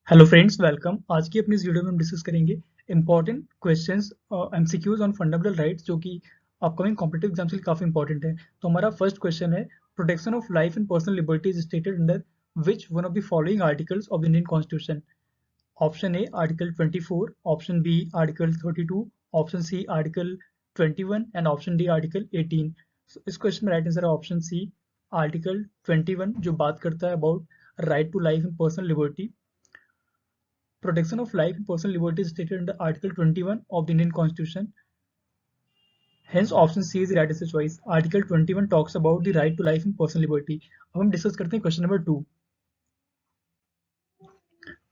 Hello friends, welcome. आज की अपनी इस वीडियो में हम डिस्कस करेंगे important questions MCQs on fundamental rights, जो कि अपकमिंग कॉम्पिटिटिव एग्जाम्स के लिए काफी इंपॉर्टेंट है। तो हमारा फर्स्ट क्वेश्चन है, protection of life and personal liberty is stated under which one of the following articles of the Indian constitution. Option A article 24, option B article 32, option C article 21 and option D article 18। इस question में right answer है option C, article 21, जो बात करता है about right to life and personal liberty. Protection of life and personal liberty is stated under Article 21 of the Indian Constitution. Hence, option C is the right answer choice. Article 21 talks about the right to life and personal liberty. अब हम discuss करते हैं question number 2।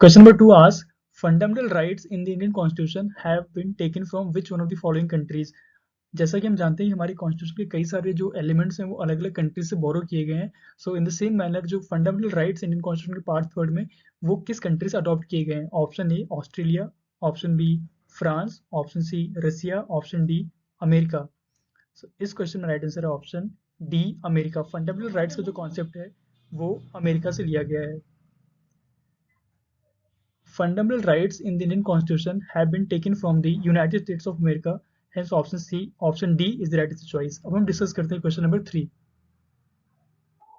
Question number 2 asks, fundamental rights in the Indian Constitution have been taken from which one of the following countries? जैसा कि हम जानते हैं कि हमारी कॉन्स्टिट्यूशन के कई सारे जो एलिमेंट्स हैं वो अलग अलग कंट्रीज से बोरो किए गए हैं। So in the same manner जो फंडामेंटल राइट्स इंडियन कॉन्स्टिट्यूशन के पार्ट थर्ड में वो किस कंट्री से अडॉप्ट किए गए हैं? Option A Australia, option B France, option C Russia, option D America. So इस क्वेश्चन में राइट आंसर है option D America. Fundamental rights का जो कॉन्सेप्ट है वो अमेरिका से लिया गया है। Fundamental rights in the Indian Constitution have been taken from the United States of America. Hence, option D is the right choice. अब हम डिस्कस करते हैं question number 3।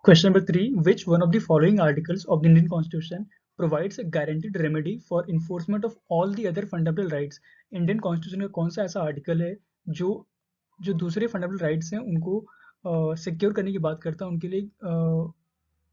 Question number 3, which one of the following articles of the Indian Constitution provides a guaranteed remedy for enforcement of all the other fundamental rights? Indian Constitution का कौन सा ऐसा article है जो जो दूसरे फंडामेंटल राइट्स हैं उनको सिक्योर करने की बात करता है, उनके लिए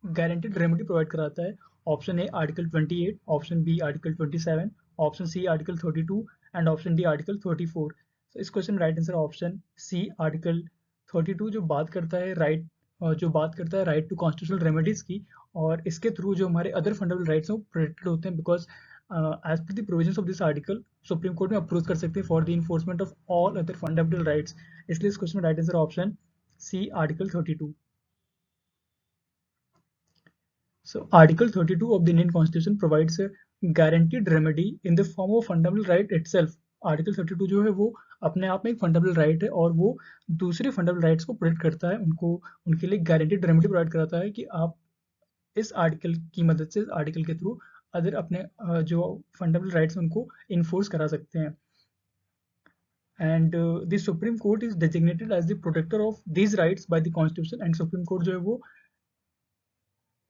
गारंटेड रेमेडी प्रोवाइड कराता है? Option A article 28, option B article 27, option C article 32 and option D article 34। तो इस क्वेश्चन में right answer option C article 32, जो बात करता है राइट टू कॉन्स्टिट्यूशनल रेमेडीज की, और इसके थ्रू जो हमारे अदर फंडामेंटल राइट्स हैं वो प्रोटेक्टेड होते हैं, because as per the provisions of this article supreme court में अप्रूव कर सकते हैं for the enforcement of all other fundamental rights. इसलिए इस क्वेश्चन में right answer option C article 32। So Article 32 of the Indian Constitution provides a guaranteed remedy in the form of fundamental right itself. Article 32 जो है वो अपने आप में एक फंडामेंटल राइट है और वो दूसरे फंडामेंटल राइट्स को प्रोटेक्ट करता है, उनको उनके लिए गारंटीड रेमेडी प्रोवाइड कराता है कि आप इस आर्टिकल की मदद से, इस आर्टिकल के थ्रू अदर अपने जो फंडामेंटल राइट्स हैं उनको इन्फोर्स करा सकते हैं। And the supreme court is designated as the protector of these rights by the constitution. And supreme court जो है वो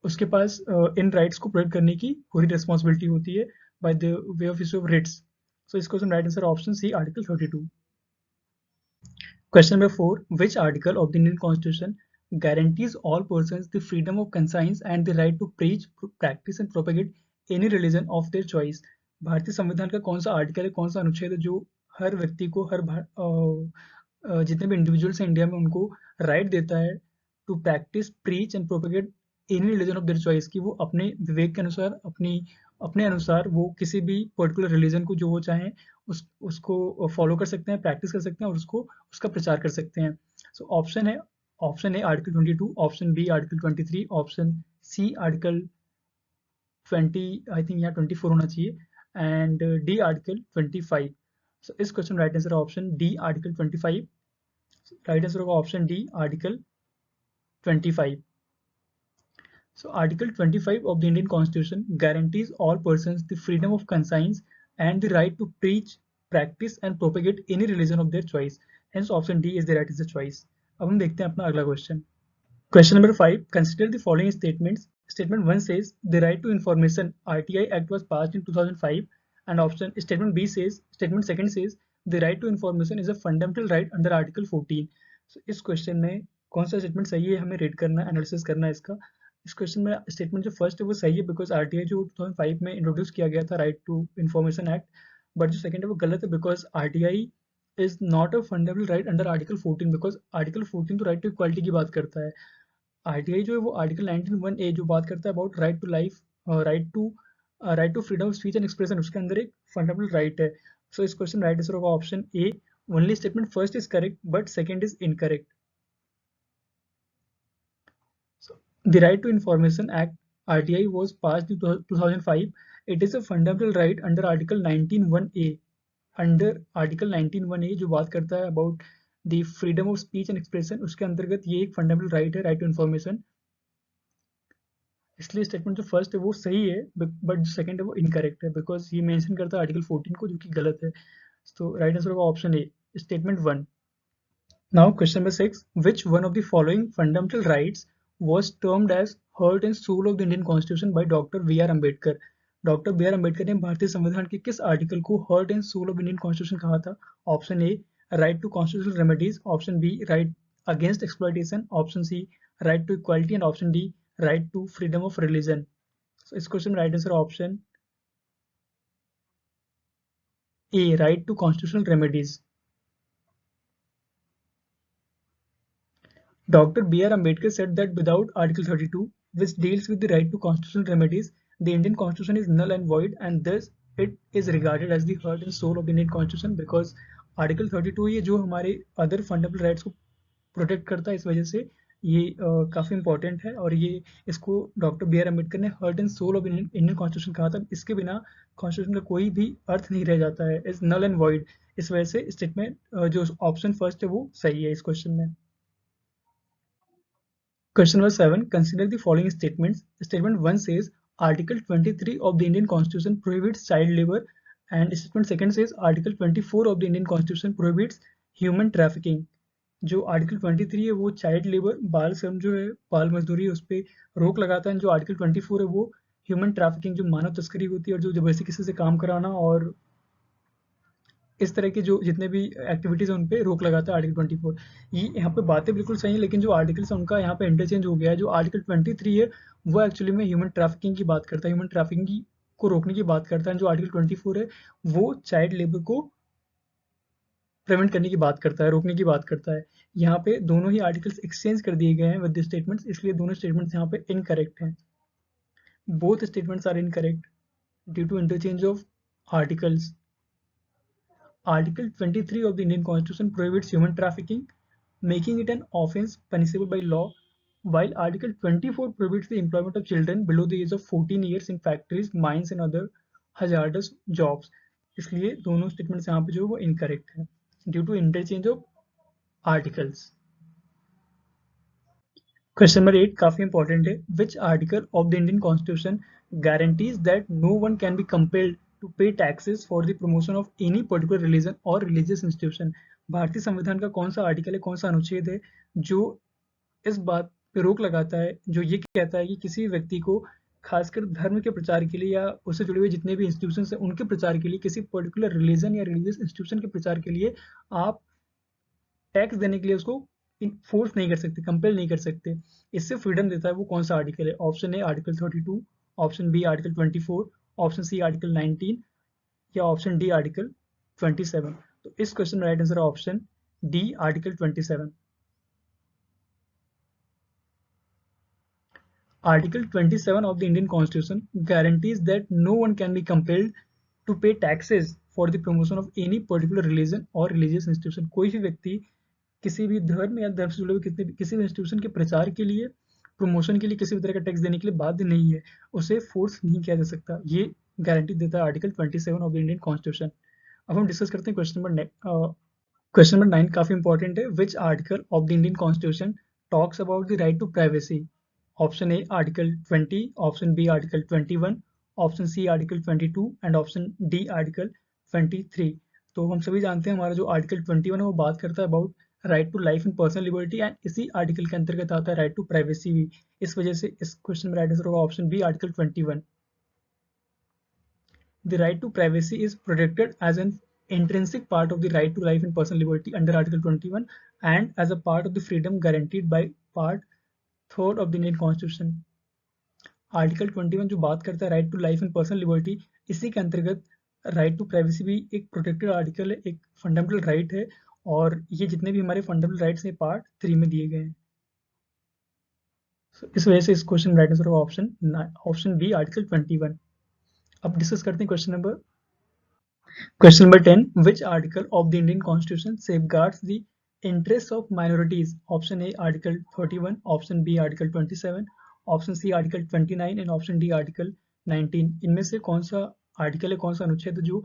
उसके पास इन राइट्स को प्रोटेक्ट करने की पूरी रिस्पॉन्सिबिलिटी होती है by the way of issue of writs. So इस question right answer option C article 32। Question number 4, which article of the Indian Constitution guarantees all persons the freedom of conscience and the right to preach, practice and propagate any religion of their choice? भारतीय संविधान का कौन सा article है, कौन सा अनुच्छेद है जो हर व्यक्ति को, जितने भी इंडिविजुअल्स हैं इंडिया में उनको राइट देता है to practise, preach and propagate any religion of their choice, की वो अपने विवेक के अनुसार, अपने अनुसार वो किसी भी पर्टिकुलर रिलीजन को जो वो चाहें उसको फॉलो कर सकते हैं, प्रैक्टिस कर सकते हैं और उसका प्रचार कर सकते हैं। So option A article 22, option B article 23, option C article 20, I think यहाँ 24 होना चाहिए, एंड डी आर्टिकल 25। सो इस question right answer option D article 25। Right answer होगा option D article 25। So Article 25 of the Indian Constitution guarantees all persons the freedom of conscience and the right to preach, practice and propagate any religion of their choice. Hence option D is the right answer choice. अब हम देखते हैं अपना अगला question. Question number 5. Consider the following statements. Statement 1 says the right to information RTI Act was passed in 2005, and statement second says the right to information is a fundamental right under Article 14. So इस question में कौन सा statement सही है हमें rate करना, analysis करना है इसका। इस क्वेश्चन में स्टेटमेंट जो फर्स्ट है वो सही है, बिकॉज आरटीआई जो 2005 में इंट्रोड्यूस किया गया था, right to information act, but जो सेकंड है वो गलत है, because RTI is not a fundamental right under article 14, because article 14 तो राइट टू इक्वालिटी की बात करता है। आरटीआई जो है वो आर्टिकल 19(1)(a) जो बात करता है about right to life, right to freedom of speech and expression, उसके अंदर एक फंडामेंटल राइट है। सो इस क्वेश्चन राइट आंसर होगा option A. Only statement first is correct but second is incorrect. The Right to Information Act (RTI) was passed in 2005. It is a fundamental right under Article 19(1)(a). Under Article 19(1)(a) जो बात करता है about the freedom of speech and expression, उसके अंतर्गत ये एक fundamental right है, right to information। इसलिए स्टेटमेंट जो फर्स्ट है वो सही है, बट जो सेकंड है वो इनकरेक्ट है, बिकॉज ये मेंशन करता है आर्टिकल 14 को, जो कि गलत है। तो राइट आंसर होगा option A, statement 1। Now question number 6. Which one of the following fundamental rights was termed as heart and soul of the Indian Constitution by Dr. B.R. Ambedkar? Doctor B R Ambedkar ने भारतीय संविधान के किस article को heart and soul of Indian constitution कहा था? Option A, right to constitutional remedies, option B, right against exploitation, option C, right to equality, and option D, right to freedom of religion. इस question में right answer option A, right to constitutional remedies. Dr. B.R. Ambedkar said that without Article 32, which deals with the right to constitutional remedies, the Indian Constitution is null and void, and thus it is regarded as the heart and soul of the Indian Constitution, because Article 32 ये जो हमारे other fundamental rights को protect करता है, इस वजह से ये काफ़ी इंपॉर्टेंट है, और ये इसको डॉक्टर बी आर अम्बेडकर ने heart and soul of Indian constitution कहा था। इसके बिना कॉन्स्टिट्यूशन का कोई भी अर्थ नहीं रह जाता है, इज नल एंड वॉइड। इस वजह से स्टेटमेंट जो ऑप्शन फर्स्ट है वो सही है इस क्वेश्चन में। Question number 7. Consider the following statements. Statement 1 says Article 23 of the Indian Constitution prohibits child labor, and statement 2 says Article 24 of the Indian Constitution prohibits human trafficking. जो article 23 है वो child labour, बाल श्रम जो है, बाल मजदूरी, उस पर रोक लगाता है। जो आर्टिकल 24 है वो ह्यूमन ट्रैफिकिंग, जो मानव तस्करी होती है और जो जबरदस्ती किसी से काम कराना और इस तरह के जो जितने भी एक्टिविटीज़ हैं उन पे रोक लगाता है आर्टिकल 24। ये यहाँ पे बातें बिल्कुल सही हैं, लेकिन जो आर्टिकल्स हैं उनका यहाँ पे इंटरचेंज हो गया है। जो आर्टिकल 23 है वो एक्चुअली में ह्यूमन ट्रैफिकिंग की बात करता है, ह्यूमन ट्रैफिकिंग को रोकने की बात करता है। जो आर्टिकल 24 है वो चाइल्ड लेबर को प्रिवेंट करने की बात करता है, रोकने की बात करता है। यहाँ पे दोनों ही आर्टिकल्स एक्सचेंज कर दिए गए हैं विद द स्टेटमेंट्स, इसलिए दोनों स्टेटमेंट्स यहाँ पे इनकरेक्ट हैं। Both statements are incorrect due to interchange of articles. Article 23 of the Indian Constitution prohibits human trafficking, making it an offence punishable by law, while Article 24 prohibits the employment of children below the age of 14 years in factories, mines and other hazardous jobs. इसलिए दोनों statements यहाँ पे जो वो incorrect है due to interchange of articles. Question number 8 काफी important है। Which article of the Indian constitution guarantees that no one can be compelled to pay taxes for the promotion of any particular religion और religious institution? भारतीय संविधान का कौन सा article है, कौन सा अनुच्छेद है जो इस बात पे रोक लगाता है, जो ये कहता है कि किसी व्यक्ति को खासकर धर्म के प्रचार के लिए या उससे जुड़े हुए जितने भी इंस्टीट्यूशन हैं उनके प्रचार के लिए, किसी पर्टिकुलर रिलीजन या रिलीजियस इंस्टीट्यूशन के प्रचार के लिए आप टैक्स देने के लिए उसको फोर्स नहीं कर सकते, कंपेल नहीं कर सकते, इससे फ्रीडम देता है वो कौन सा आर्टिकल है? Option A article 32, option B article 24, option C article 19 या ऑप्शन डी आर्टिकल 27। तो इस क्वेश्चन में राइट आंसर है option D article 27। Article 27 of the Indian Constitution guarantees that no one can be compelled to pay taxes for the promotion of any particular religion or religious institution। कोई भी व्यक्ति किसी भी धर्म या धर्म से जुड़े हुए किसी भी इंस्टीट्यूशन के प्रचार के लिए, प्रमोशन के लिए किसी भी तरह का टैक्स देने के लिए बाध्य नहीं है, उसे फोर्स नहीं किया जा सकता। ये गारंटी देता है article 27 of the Indian constitution. अब हम डिस्कस करते हैं क्वेश्चन नंबर 9 काफी इंपॉर्टेंट है। Which article of the Indian constitution talks about the right to privacy? Option A article 20, option B article 21, option C article 22 and option D article 23। तो हम सभी जानते हैं हमारा जो आर्टिकल 21 है वो बात करता है about right to life and personal liberty, and इसी आर्टिकल के अंतर्गत आता है राइट टू प्राइवेसी भी। इस वजह से इस क्वेश्चन में राइट आंसर होगा option B article 21। The right to privacy is protected as an intrinsic part of the right to life and personal liberty under Article 21 and as a part of the freedom guaranteed by Part 3 of the Indian Constitution। Article 21 जो बात करता है right to life and personal liberty, इसी के अंतर्गत right to privacy भी एक protected article है, एक फंडामेंटल राइट है, और ये जितने भी हमारे फंडामेंटल राइट्स हैं पार्ट 3 में दिए गए हैं। इस वजह से इस क्वेश्चन राइट आंसर होगा ऑप्शन बी आर्टिकल 21। अब डिस्कस करते हैं Question number 10. Which article of the Indian Constitution safeguards the interests of minorities? Option A Article 31, Option B Article 27, Option C Article 29 and Option D Article 19। इनमें से कौन सा article है, कौन सा अनुच्छेद जो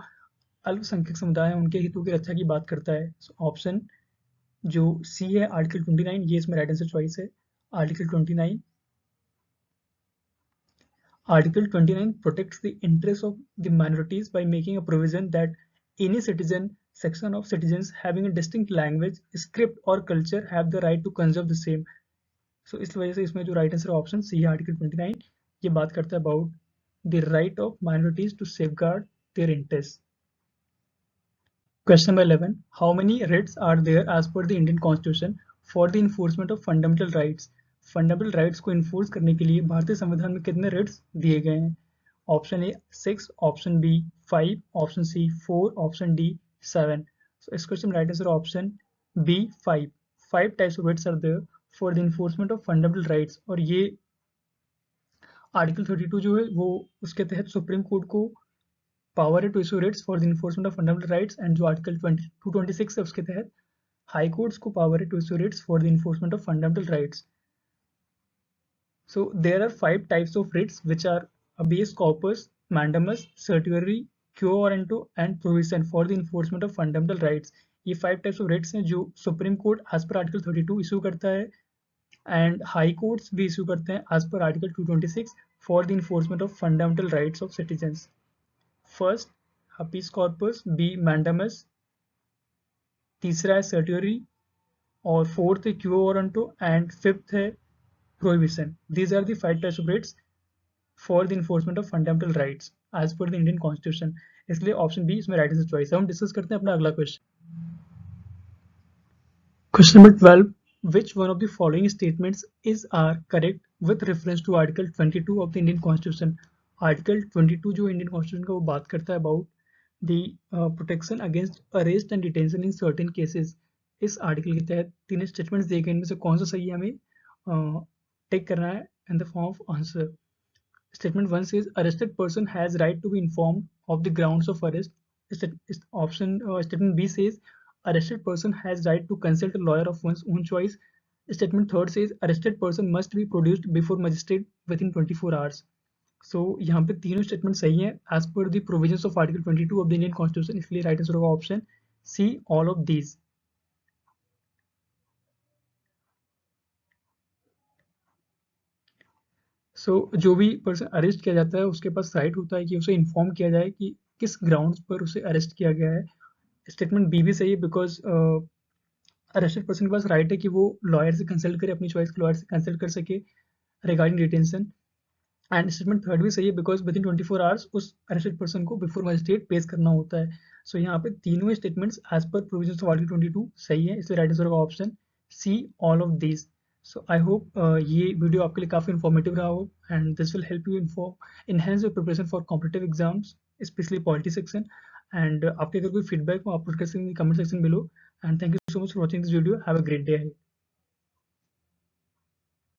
अल्पसंख्यक समुदाय है उनके हितों की रक्षा की बात करता है? ऑप्शन जो सी है आर्टिकल 29, ये इसमें राइट आंसर चॉइस है। Article 29 Article 29 protects the interests of the minorities by making a provision that any section of citizens having a distinct language, script or culture have the right to conserve the same. So इस वजह से इसमें जो right answer option सी है article 29, ये बात करता है about the right of minorities to safeguard their interest. Question number 11. How many writs are there as per the Indian Constitution for the enforcement of fundamental rights? Fundamental rights को enforce करने के लिए भारतीय संविधान में कितने रिट्स दिए गए हैं? Option A 6, option B 5, option C 4, option D 7. So इस question right answer option B 5. 5 types of writs are there for the enforcement of fundamental rights. और ये आर्टिकल 32 जो है वो उसके तहत सुप्रीम कोर्ट को पावर है to issue writs for the enforcement of fundamental rights, and जो आर्टिकल 226 है उसके तहत हाई कोर्ट्स को पावर है to issue writs for the enforcement of fundamental rights. So there are 5 types of writs which are habeas corpus, mandamus, certiorari, quo warranto and provision for the enforcement of fundamental rights. ये 5 types of writs हैं जो supreme court as per article 32 issue करता है, and high courts भी issue करते हैं as per article 226 for the enforcement of fundamental rights of citizens. First habeas corpus, B mandamus, तीसरा है certiorari, और फोर्थ है quo warranto एंड फिफ्थ है prohibition. These are the 5 types of writs for the enforcement of fundamental rights as per the Indian Constitution. इसलिए option B इसमें right answer choice है. हम discuss करते हैं अपना अगला question. Question number 12. Which one of the following statements is are correct with reference to Article 22 of the Indian Constitution? Article 22 जो Indian Constitution का वो बात करता है about the protection against arrest and detention in certain cases. इस article के तहत 3 statements दिए गए, इनमें से कौन सा सही है हमें टेक करना है in the form of answer. Statement 1 says arrested person has right to be informed of the grounds of arrest. Statement B says arrested person has right to consult a lawyer of one's own choice. Statement 3 says arrested person must be produced before magistrate within 24 hours. So यहाँ पे तीनों statement सही हैं as per the provisions of Article 22 of the Indian Constitution. इसलिए right answer होगा option C all of these. जो भी person arrest किया जाता है उसके पास राइट होता है कि उसे इन्फॉर्म किया जाए कि किस ग्राउंड्स पर उसे अरेस्ट किया गया है. स्टेटमेंट बी भी सही है बिकॉज अरेस्टेड पर्सन के पास राइट है कि वो लॉयर से कंसल्ट करे, अपनी चॉइस के लॉयर से कंसल्ट कर सके regarding detention. And statement third भी सही है बिकॉज विद इन 24 आवर्स उस अरेस्टेड पर्सन को बिफोर मजिस्ट्रेट पेश करना होता है. सो यहाँ पे तीनों statements as per provisions of article 22 सही है, इसलिए राइट आंसर होगा option C all of these. So I hope ये वीडियो आपके लिए काफ़ी इन्फॉर्मेटिव रहा हो, and this will help you enhance your preparation for competitive exams specially polity section. And आपके अगर कोई फीडबैक हो आप पुट कर सकते हैं comment section below. And thank you so much for watching this video. Have a great day.